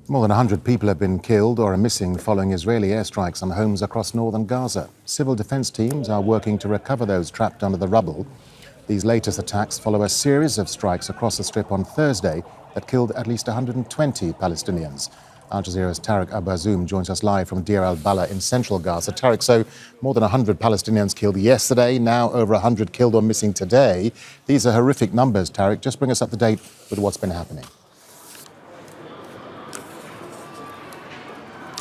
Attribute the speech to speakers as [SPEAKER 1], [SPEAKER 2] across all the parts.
[SPEAKER 1] More than 100 people have been killed or are missing following Israeli airstrikes on homes across northern Gaza. Civil defense teams are working to recover those trapped under the rubble. These latest attacks follow a series of strikes across the Strip on Thursday that killed at least 120 Palestinians. Al Jazeera's Tareq Azzoum joins us live from Deir al-Balah in central Gaza. Tareq, so more than 100 Palestinians killed yesterday, now over 100 killed or missing today. These are horrific numbers, Tareq. Just bring us up to date with what's been happening.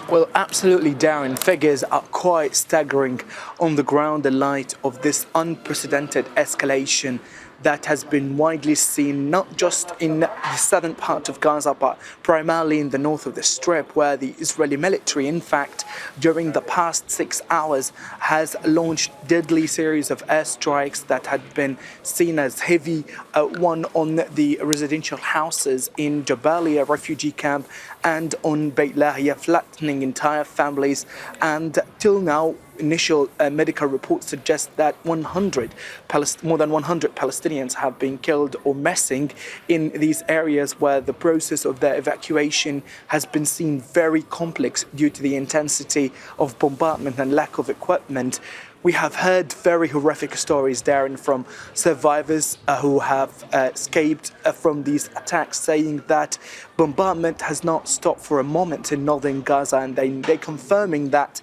[SPEAKER 2] Well, absolutely, Darren. Figures are quite staggering on the ground in light of this unprecedented escalation that has been widely seen not just in the southern part of Gaza, but primarily in the north of the Strip, where the Israeli military, in fact, during the past 6 hours, has launched deadly series of airstrikes that had been seen as heavy, one on the residential houses in Jabalia, a refugee camp, and on Beit Lahia, flattening entire families. And till now, initial medical reports suggest that more than 100 Palestinians have been killed or missing in these areas, where the process of their evacuation has been seen very complex due to the intensity of bombardment and lack of equipment. We have heard very horrific stories, Darren, from survivors who have escaped from these attacks, saying that bombardment has not stopped for a moment in northern Gaza, and they're confirming that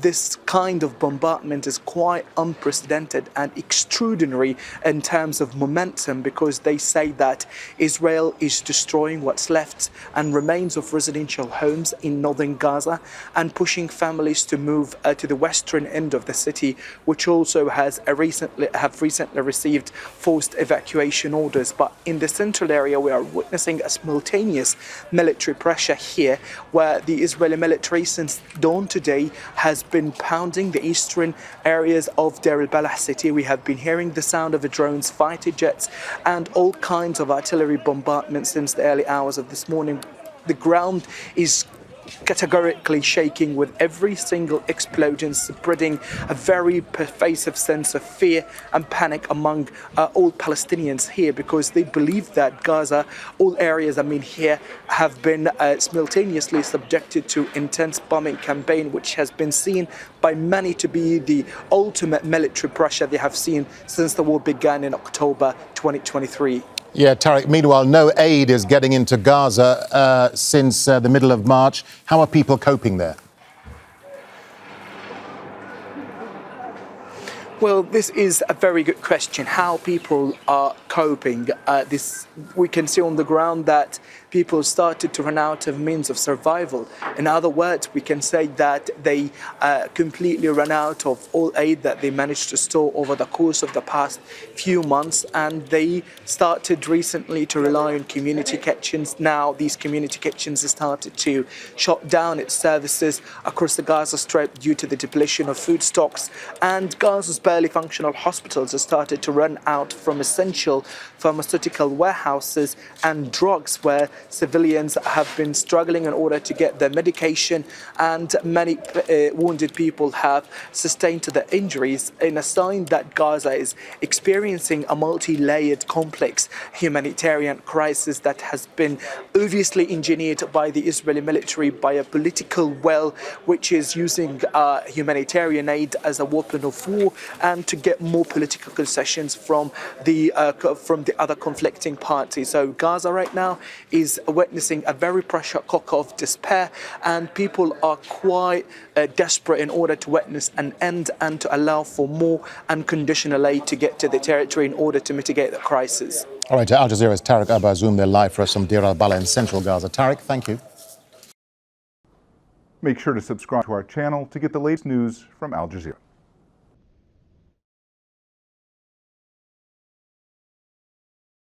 [SPEAKER 2] this kind of bombardment is quite unprecedented and extraordinary in terms of momentum, because they say that Israel is destroying what's left and remains of residential homes in northern Gaza and pushing families to move to the western end of the city, which also has recently received forced evacuation orders. But in the central area, we are witnessing a simultaneous military pressure here, where the Israeli military since dawn today has been pounding the eastern areas of Deir al-Balah city. We have been hearing the sound of drones, fighter jets, and all kinds of artillery bombardment since the early hours of this morning. The ground is categorically shaking with every single explosion, spreading a very pervasive sense of fear and panic among all Palestinians here, because they believe that Gaza, all areas here, have been simultaneously subjected to intense bombing campaign, which has been seen by many to be the ultimate military pressure they have seen since the war began in October 2023.
[SPEAKER 1] Yeah, Tareq, meanwhile, no aid is getting into Gaza since the middle of March. How are people coping there?
[SPEAKER 2] Well, this is a very good question. How people are coping. We can see on the ground that people started to run out of means of survival. In other words, we can say that they completely ran out of all aid that they managed to store over the course of the past few months, and they started recently to rely on community kitchens. Now these community kitchens started to shut down its services across the Gaza Strip due to the depletion of food stocks, and Gaza's barely functional hospitals have started to run out from essential pharmaceutical warehouses and drugs, where civilians have been struggling in order to get their medication, and many wounded people have sustained their injuries, in a sign that Gaza is experiencing a multi-layered complex humanitarian crisis that has been obviously engineered by the Israeli military by a political will, which is using humanitarian aid as a weapon of war and to get more political concessions from the other conflicting parties. So Gaza right now is witnessing a very pressure cooker of despair, and people are quite desperate in order to witness an end and to allow for more unconditional aid to get to the territory in order to mitigate the crisis.
[SPEAKER 1] All right, Al Jazeera's Tareq Azzoum there live for us from Deir al-Balah in central Gaza. Tareq, thank you.
[SPEAKER 3] Make sure to subscribe to our channel to get the latest news from Al Jazeera.